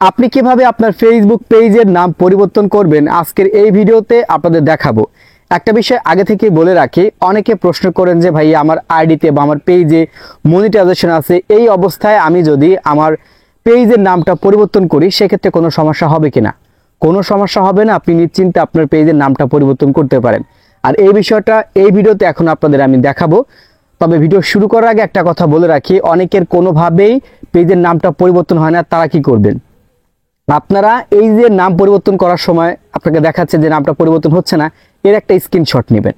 আপনি কিভাবে আপনার ফেসবুক পেজের নাম পরিবর্তন করবেন আজকের এই ভিডিওতে আপনাদের দেখাবো। একটা বিষয় আগে থেকেই বলে রাখি, অনেকে প্রশ্ন করেন যে ভাই আমার আইডিতে বা আমার পেজে মনিটাইজেশন আছে, এই অবস্থায় আমি যদি আমার পেজের নামটা পরিবর্তন করি সেক্ষেত্রে কোনো সমস্যা হবে কিনা। কোনো সমস্যা হবে না, আপনি নিশ্চিন্তে আপনার পেজের নামটা পরিবর্তন করতে পারেন। আর এই বিষয়টা এই ভিডিওতে এখন আপনাদের আমি দেখাবো। তবে ভিডিও শুরু করার আগে একটা কথা বলে রাখি, অনেকের কোনোভাবেই পেজের নামটা পরিবর্তন হয় না, তারা কি করবেন? আপনারা এই যে নাম পরিবর্তন করার সময় আপনাকে দেখাচ্ছে যে নামটা পরিবর্তন হচ্ছে না, এর একটা স্ক্রিনশট নেবেন।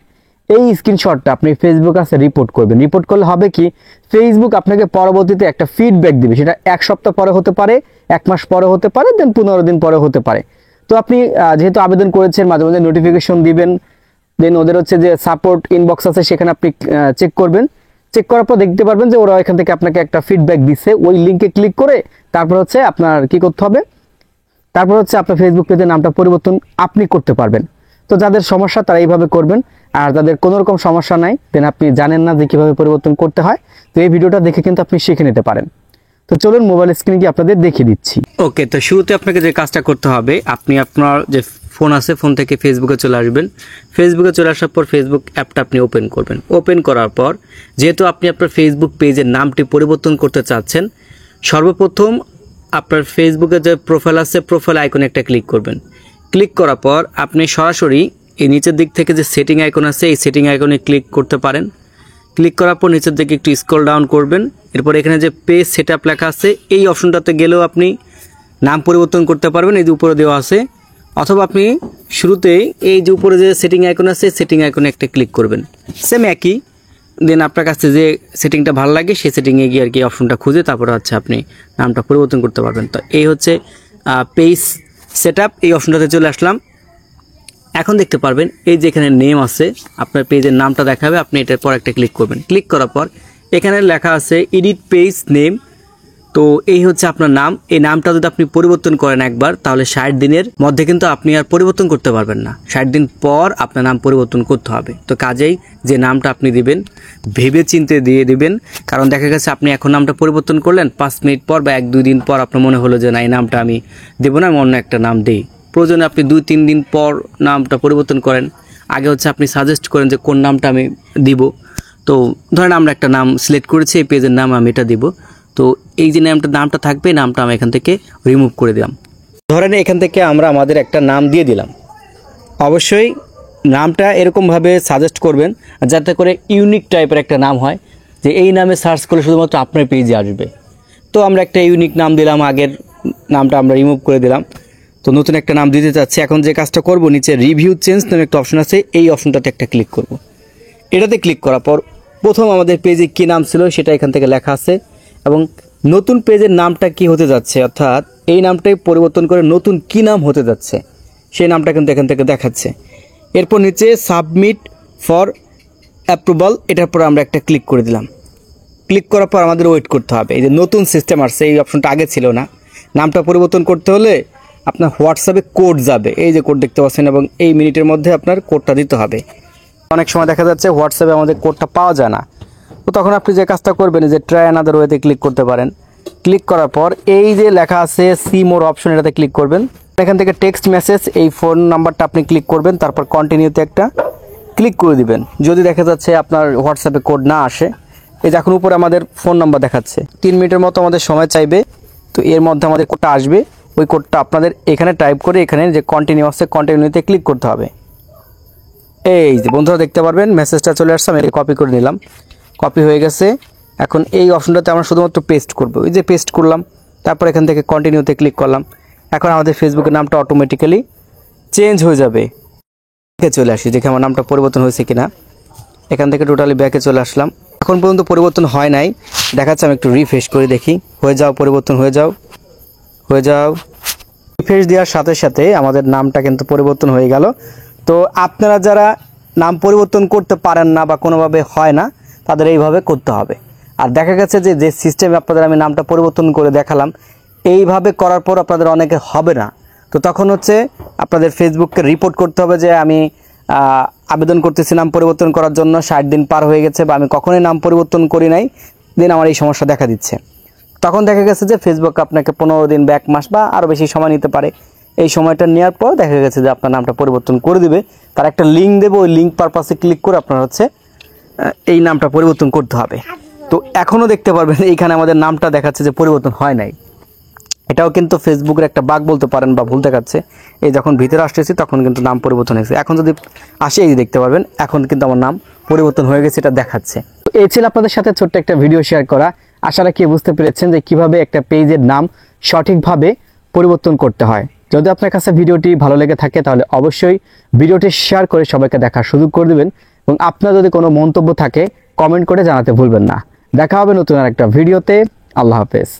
এই স্ক্রিনশটটা আপনি ফেসবুক কাছে রিপোর্ট করবেন। রিপোর্ট করলে হবে কি, ফেসবুক আপনাকে পরবর্তীতে একটা ফিডব্যাক দিবে। সেটা এক সপ্তাহ পরে হতে পারে, এক মাস পরে হতে পারে, দেন 15 দিন পরে হতে পারে। তো আপনি যেহেতু আবেদন করেছেন, মাঝে মাঝে নোটিফিকেশন দিবেন। দেন ওদের হচ্ছে যে সাপোর্ট ইনবক্স আছে, সেখানে আপনি চেক করবেন। চেক করার পর দেখতে পারবেন যে ওরা এখান থেকে আপনাকে একটা ফিডব্যাক দিচ্ছে। ওই লিঙ্কে ক্লিক করে তারপর হচ্ছে আপনার কি করতে হবে, তারপর হচ্ছে আপনার ফেসবুক পেজের নামটা পরিবর্তন আপনি করতে পারবেন। তো যাদের সমস্যা তারা এইভাবে করবেন, আর যাদের কোনো রকম সমস্যা নাই, দেন আপনি জানেন না যে কীভাবে পরিবর্তন করতে হয়, তো এই ভিডিওটা দেখে কিন্তু আপনি শিখে নিতে পারেন। তো চলুন মোবাইল স্ক্রিনে গিয়ে আপনাদের দেখিয়ে দিচ্ছি। ওকে, তো শুরুতে আপনাকে যে কাজটা করতে হবে, আপনি আপনার যে ফোন আছে ফোন থেকে ফেসবুকে চলে আসবেন। ফেসবুকে চলে আসার পর ফেসবুক অ্যাপটা আপনি ওপেন করবেন। ওপেন করার পর যেহেতু আপনি আপনার ফেসবুক পেজের নামটি পরিবর্তন করতে চাচ্ছেন, সর্বপ্রথম আপনার ফেসবুকে যে প্রোফাইল আছে প্রোফাইল আইকনে একটা ক্লিক করবেন। ক্লিক করার পর আপনি সরাসরি এই নিচের দিক থেকে যে সেটিং আইকন আছে এই সেটিং আইকনে ক্লিক করতে পারেন। ক্লিক করার পর নিচের দিকে একটু স্ক্রল ডাউন করবেন। এরপর এখানে যে পেজ সেটআপ লেখা আছে এই অপশনটাতে গেলেও আপনি নাম পরিবর্তন করতে পারবেন, এই যে উপরে দেওয়া আছে। অথবা আপনি শুরুতেই এই যে উপরে যে সেটিং আইকন আছে সেটিং আইকনে একটা ক্লিক করবেন, সেম একই। দেন আপনার কাছে যে সেটিংটা ভালো লাগে সেই সেটিংয়ে গিয়ে আর কি অপশনটা খুঁজে তারপরে হচ্ছে আপনি নামটা পরিবর্তন করতে পারবেন। তো এই হচ্ছে পেজ সেটআপ, এই অপশনটাতে চলে আসলাম। এখন দেখতে পারবেন এই যে এখানে নেম আছে, আপনার পেজের নামটা দেখাবে, আপনি এটার পর একটা ক্লিক করবেন। ক্লিক করার পর এখানে লেখা আছে এডিট পেজ নেম। তো এই হচ্ছে আপনার নাম। এই নামটা যদি আপনি পরিবর্তন করেন একবার, তাহলে 60 দিনের মধ্যে কিন্তু আপনি আর পরিবর্তন করতে পারবেন না। 60 দিন পর আপনার নাম পরিবর্তন করতে হবে। তো কাজেই যে নামটা আপনি দিবেন ভেবে চিন্তে দিয়ে দিবেন, কারণ দেখা গেছে আপনি এখন নামটা পরিবর্তন করলেন, 5 মিনিট পর বা 1-2 দিন পর আপনার মনে হলো যে না, এই নামটা আমি দেবো না, আমি অন্য একটা নাম দিই। প্রয়োজনে আপনি 2-3 দিন পর নামটা পরিবর্তন করেন। আগে হচ্ছে আপনি সাজেস্ট করেন যে কোন নামটা আমি দিব। তো ধরেন আমরা একটা নাম সিলেক্ট করেছি, এই পেজের নাম আমি এটা দিব। তো এই যে নামটা থাকবে, নামটা আমি এখান থেকে রিমুভ করে দিলাম। ধরেন এখান থেকে আমরা আমাদের একটা নাম দিয়ে দিলাম। অবশ্যই নামটা এরকমভাবে সাজেস্ট করবেন যাতে করে ইউনিক টাইপের একটা নাম হয়, যে এই নামে সার্চ করলে শুধুমাত্র আপনার পেজে আসবে। তো আমরা একটা ইউনিক নাম দিলাম, আগের নামটা আমরা রিমুভ করে দিলাম। তো নতুন একটা নাম দিতে চাচ্ছি। এখন যে কাজটা করব, নিচে রিভিউ চেঞ্জ নামে একটা অপশন আছে, এই অপশনটাতে একটা ক্লিক করব। এটাতে ক্লিক করার পর প্রথম আমাদের পেজে কী নাম ছিল সেটা এখান থেকে লেখা আছে, এবং নতুন পেজের নামটা কি হতে যাচ্ছে, অর্থাৎ এই নামটাই পরিবর্তন করে নতুন কি নাম হতে যাচ্ছে সেই নামটা কিন্তু এখান থেকে দেখাচ্ছে। এরপর নিচে সাবমিট ফর অ্যাপ্রুভাল, এটার পর আমরা একটা ক্লিক করে দিলাম। ক্লিক করার পর আমাদের ওয়েট করতে হবে। এই যে নতুন সিস্টেম আসছে, এই অপশনটা আগে ছিল না। নামটা পরিবর্তন করতে হলে আপনার হোয়াটসঅ্যাপে কোড যাবে, এই যে কোড দেখতে পাচ্ছেন, এবং এই মিনিটের মধ্যে আপনার কোডটা দিতে হবে। অনেক সময় দেখা যাচ্ছে হোয়াটসঅ্যাপে আমাদের কোডটা পাওয়া যায় না। তো তখন আপনি যে কাজটা করবেন, যে ট্রাই অ্যানাদার ওয়েতে ক্লিক করতে পারেন। ক্লিক করার পর এই যে লেখা আছে সি মোর অপশন, এটাতে ক্লিক করবেন। এখান থেকে টেক্সট মেসেজ, এই ফোন নাম্বারটা আপনি ক্লিক করবেন, তারপর কন্টিনিউতে একটা ক্লিক করে দিবেন। যদি দেখা যাচ্ছে আপনার হোয়াটসঅ্যাপে কোড না আসে, এই যে এখন উপরে আমাদের ফোন নাম্বার দেখাচ্ছে। 3 মিনিটের মতো আমাদের সময় চাইবে, তো এর মধ্যে আমাদের কোডটা আসবে। ওই কোডটা আপনাদের এখানে টাইপ করে এখানে যে কন্টিনিউ আছে কন্টিনিউতে ক্লিক করতে হবে। এই যে বন্ধুরা দেখতে পারবেন মেসেজটা চলে আসছে, আমি কপি করে নিলাম। কপি হয়ে গেছে। এখন এই অপশনটাতে আমরা শুধুমাত্র পেস্ট করব। এই যে পেস্ট করলাম, তারপর এখান থেকে কন্টিনিউতে ক্লিক করলাম। এখন আমাদের ফেসবুকের নামটা অটোমেটিক্যালি চেঞ্জ হয়ে যাবে। চলে আসি দেখে আমার নামটা পরিবর্তন হয়েছে কিনা। এখান থেকে টোটালি ব্যাকে চলে আসলাম। এখন পর্যন্ত পরিবর্তন হয় নাই, দেখাচ্ছে। আমি একটু রিফ্রেশ করে দেখি। হয়ে যাও, পরিবর্তন হয়ে যাও, হয়ে যাও। রিফ্রেশ দেওয়ার সাথে সাথে আমাদের নামটা কিন্তু পরিবর্তন হয়ে গেল। তো আপনারা যারা নাম পরিবর্তন করতে পারেন না বা কোনোভাবে হয় না, তাদের এইভাবে করতে হবে। আর দেখা গেছে যে সিস্টেমে আপনাদের আমি নামটা পরিবর্তন করে দেখালাম, এইভাবে করার পর আপনাদের অনেকে হবে না। তো তখন হচ্ছে আপনাদের ফেসবুককে রিপোর্ট করতে হবে যে আমি আবেদন করতেছি নাম পরিবর্তন করার জন্য, 60 দিন পার হয়ে গেছে বা আমি কখনোই নাম পরিবর্তন করি নাই, দেন আমার এই সমস্যা দেখা দিচ্ছে। তখন দেখা গেছে যে ফেসবুক আপনাকে 15 দিন বা 1 মাস বা আরও বেশি সময় নিতে পারে। এই সময়টা নেওয়ার পর দেখা গেছে যে আপনার নামটা পরিবর্তন করে দিবে। তার একটা লিঙ্ক দেবে, ওই লিঙ্ক পারপাসে ক্লিক করে আপনার হচ্ছে এই নামটা পরিবর্তন করতে হবে। তো এখনও দেখতে পারবেন এইখানে আমাদের নামটা দেখাচ্ছে যে পরিবর্তন হয় নাই। এটাও কিন্তু ফেসবুকের একটা বাগ বলতে পারেন বা ভুল দেখাচ্ছে। এই যখন ভিতরে আসতেছি তখন কিন্তু নাম পরিবর্তন হয়েছে। এখন যদি আসে এই যে দেখতে পারবেন এখন কিন্তু আমার নাম পরিবর্তন হয়ে গেছে, এটা দেখাচ্ছে। তো এই ছিল আপনাদের সাথে ছোট্ট একটা ভিডিও শেয়ার করা। আশা রাখি বুঝতে পেরেছেন যে কিভাবে একটা পেজের নাম সঠিকভাবে পরিবর্তন করতে হয়। যদি আপনার কাছে ভিডিওটি ভালো লেগে থাকে তাহলে অবশ্যই ভিডিওটি শেয়ার করে সবাইকে দেখার সুযোগ করে দিবেন, এবং আপনার যদি কোনো মন্তব্য থাকে কমেন্ট করে জানাতে ভুলবেন না। দেখা হবে নতুন আর একটা ভিডিওতে। আল্লাহ হাফেজ।